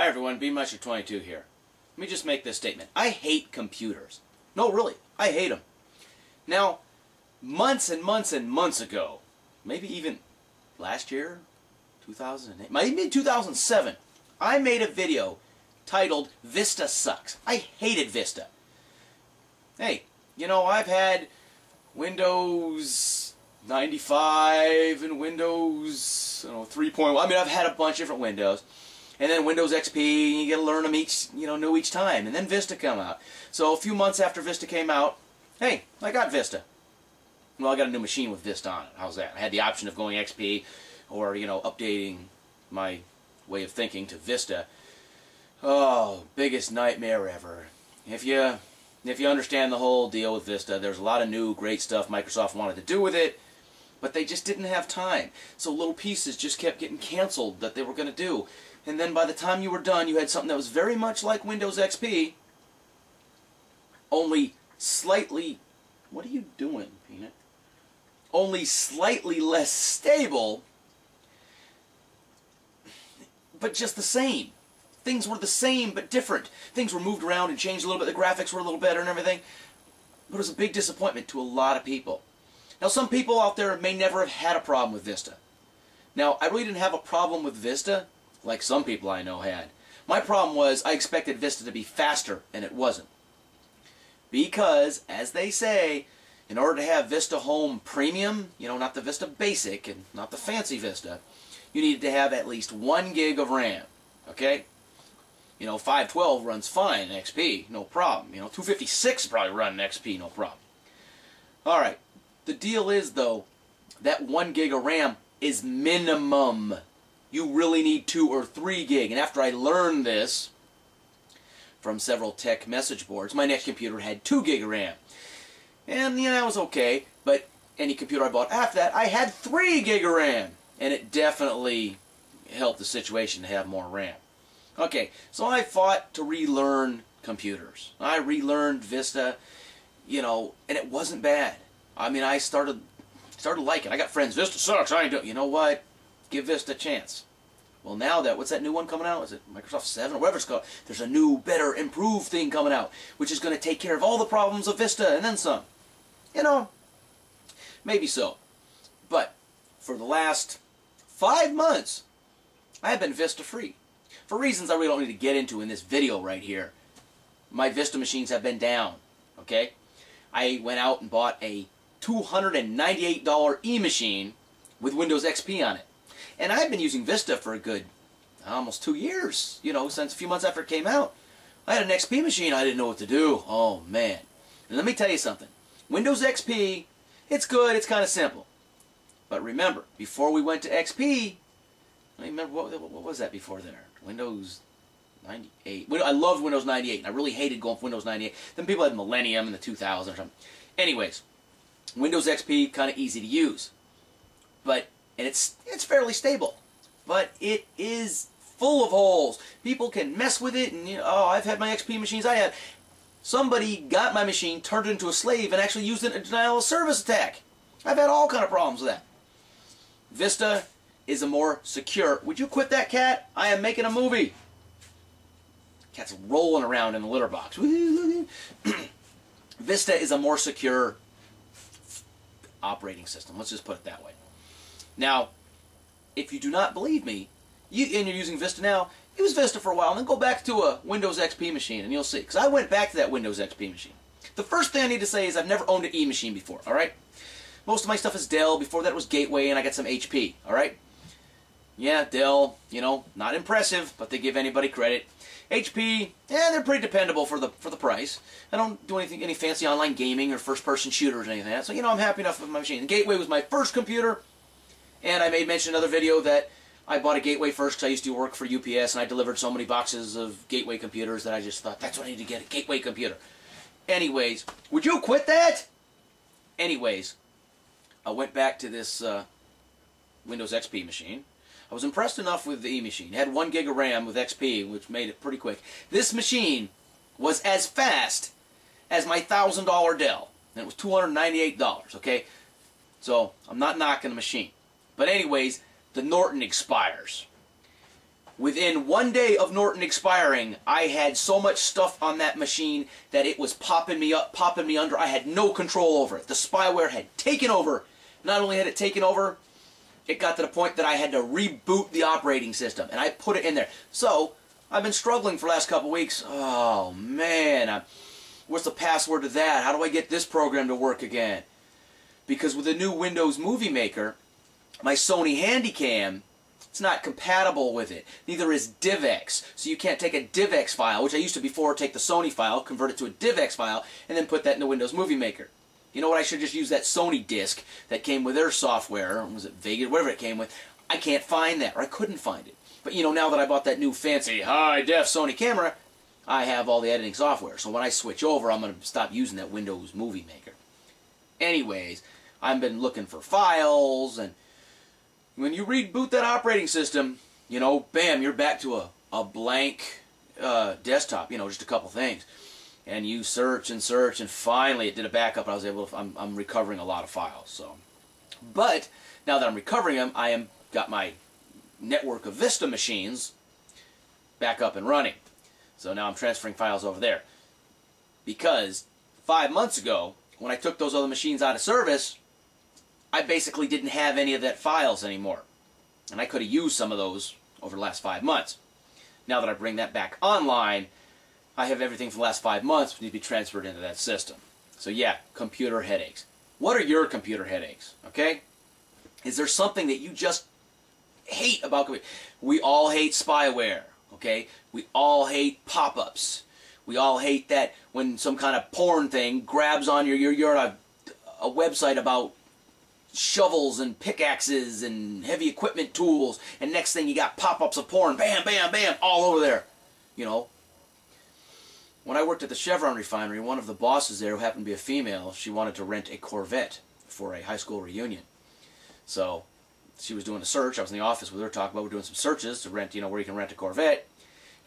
Hi everyone, BMaster22 here. Let me just make this statement. I hate computers. No, really, I hate them. Now, months and months and months ago, maybe even last year, 2008, maybe 2007, I made a video titled Vista Sucks. I hated Vista. Hey, you know, I've had Windows 95 and Windows 3.1. I mean, I've had a bunch of different Windows. And then Windows XP, you got to learn them new each time. And then Vista come out. So a few months after Vista came out, hey, I got Vista. Well, I got a new machine with Vista on it. How's that? I had the option of going XP or, updating my way of thinking to Vista. Oh, biggest nightmare ever. If you understand the whole deal with Vista, there's a lot of new great stuff Microsoft wanted to do with it, but they just didn't have time. So little pieces just kept getting canceled that they were going to do. And then by the time you were done, you had something that was very much like Windows XP, only slightly... What are you doing, Peanut? Only slightly less stable, but just the same. Things were the same, but different. Things were moved around and changed a little bit. The graphics were a little better and everything. But it was a big disappointment to a lot of people. Now, some people out there may never have had a problem with Vista. Now, I really didn't have a problem with Vista like some people I know had. My problem was I expected Vista to be faster, and it wasn't. Because, as they say, in order to have Vista Home Premium, not the Vista Basic and not the fancy Vista, you needed to have at least 1 gig of RAM. Okay? 512 runs fine in XP, no problem. 256 probably run in XP, no problem. Alright, the deal is, though, that 1 gig of RAM is minimum. You really need 2 or 3 gig. And after I learned this from several tech message boards, my next computer had 2 gig of RAM. And, that was okay. But any computer I bought after that, I had 3 gig of RAM. And it definitely helped the situation to have more RAM. Okay, so I fought to relearn computers. I relearned Vista, and it wasn't bad. I mean, I started liking it. I got friends, Vista sucks, I ain't doing it. You know what? Give Vista a chance. Well, now what's that new one coming out? Is it Microsoft 7 or whatever it's called? There's a new, better, improved thing coming out, which is going to take care of all the problems of Vista and then some. Maybe so. But for the last 5 months, I have been Vista free. For reasons I really don't need to get into in this video right here. My Vista machines have been down. Okay? I went out and bought a $298 e-machine with Windows XP on it. And I've been using Vista for a good almost 2 years, since a few months after it came out. I had an XP machine, I didn't know what to do. Oh, man. And let me tell you something. Windows XP, it's good, it's kind of simple. But remember, before we went to XP, I remember, what was that before there? Windows 98. I loved Windows 98, and I really hated going for Windows 98. Then people had Millennium in the 2000s or something. Anyways, Windows XP, kind of easy to use. And it's fairly stable, but it is full of holes. People can mess with it, and I've had my XP machines. Somebody got my machine, turned it into a slave, and actually used it in a denial of service attack. I've had all kind of problems with that. Vista is a more secure. Would you quit that, cat? I am making a movie. Cat's rolling around in the litter box. Vista is a more secure operating system. Let's just put it that way. Now, if you do not believe me, and you're using Vista now, use Vista for a while, and then go back to a Windows XP machine, and you'll see. Because I went back to that Windows XP machine. The first thing I need to say is I've never owned an E-machine before, alright? Most of my stuff is Dell. Before that it was Gateway, and I got some HP, alright? Yeah, Dell, not impressive, but they give anybody credit. HP, they're pretty dependable for the price. I don't do any fancy online gaming or first-person shooters or anything like that, so, I'm happy enough with my machine. The Gateway was my first computer. And I made mention in another video that I bought a Gateway first because I used to work for UPS, and I delivered so many boxes of Gateway computers that I just thought, that's what I need to get, a Gateway computer. Anyways, would you quit that? Anyways, I went back to this Windows XP machine. I was impressed enough with the E-machine. It had 1 gig of RAM with XP, which made it pretty quick. This machine was as fast as my $1,000 Dell, and it was $298, okay? So, I'm not knocking the machine. But anyways, the Norton expires. Within 1 day of Norton expiring, I had so much stuff on that machine that it was popping me up, popping me under. I had no control over it. The spyware had taken over. Not only had it taken over, it got to the point that I had to reboot the operating system, and I put it in there. So, I've been struggling for the last couple weeks. Oh, man. What's the password to that? How do I get this program to work again? Because with the new Windows Movie Maker, my Sony Handycam, it's not compatible with it. Neither is DivX. So you can't take a DivX file, which I used to before take the Sony file, convert it to a DivX file, and then put that in the Windows Movie Maker. You know what? I should just use that Sony disc that came with their software. Was it Vegas? Whatever it came with. I can't find that, or I couldn't find it. But you know, now that I bought that new fancy high-def Sony camera, I have all the editing software. So when I switch over, I'm going to stop using that Windows Movie Maker. Anyways, I've been looking for files, and when you reboot that operating system, you know, bam, you're back to a blank desktop, you know, just a couple things. And you search and search, and finally it did a backup, and I was able to, I'm recovering a lot of files. So, but now that I'm recovering them, I got my network of Vista machines back up and running. So now I'm transferring files over there. Because 5 months ago, when I took those other machines out of service, I basically didn't have any of that files anymore. And I could have used some of those over the last 5 months. Now that I bring that back online, I have everything from the last 5 months that needs to be transferred into that system. So yeah, computer headaches. What are your computer headaches? Okay? Is there something that you just hate about computer? We all hate spyware. Okay? We all hate pop-ups. We all hate that when some kind of porn thing grabs on you're on a website about shovels and pickaxes and heavy equipment tools, and next thing you got pop-ups of porn, bam, bam, bam, all over there. You know, when I worked at the Chevron refinery, one of the bosses there, who happened to be a female, she wanted to rent a Corvette for a high school reunion. So she was doing a search. I was in the office with her talking about, we're doing some searches to rent, you know, where you can rent a Corvette.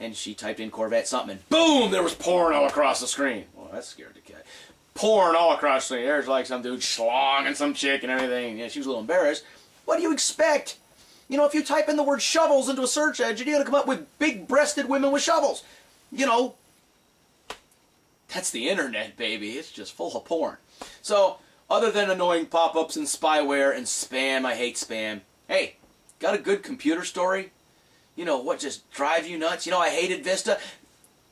And she typed in Corvette something, and boom, there was porn all across the screen. Well, that scared the cat. Porn all across the screen. There's like some dude schlonging some chick and everything. Yeah, she was a little embarrassed. What do you expect? You know, if you type in the word shovels into a search engine, you're going to come up with big-breasted women with shovels. You know, that's the internet, baby. It's just full of porn. So, other than annoying pop-ups and spyware and spam, I hate spam. Hey, got a good computer story? You know, what just drives you nuts? You know, I hated Vista.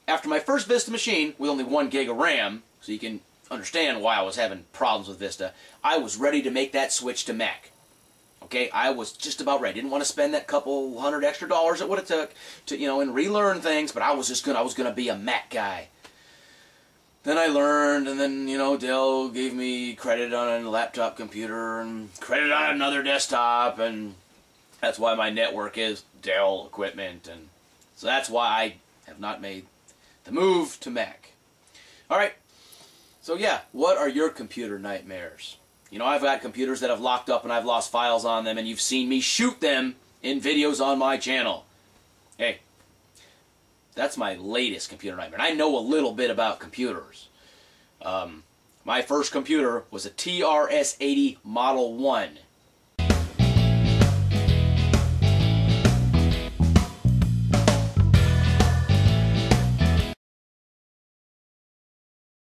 After my first Vista machine, with only 1 gig of RAM, so you can understand why I was having problems with Vista, I was ready to make that switch to Mac. Okay, I was just about ready. Didn't want to spend that couple $100 extra it would have took to, you know, and relearn things, but I was gonna be a Mac guy. Then I learned, and then, you know, Dell gave me credit on a laptop computer and credit on another desktop, and that's why my network is Dell equipment, and so that's why I have not made the move to Mac. Alright, so yeah, what are your computer nightmares? You know, I've got computers that have locked up and I've lost files on them, and you've seen me shoot them in videos on my channel. Hey, that's my latest computer nightmare. And I know a little bit about computers. My first computer was a TRS-80 Model 1.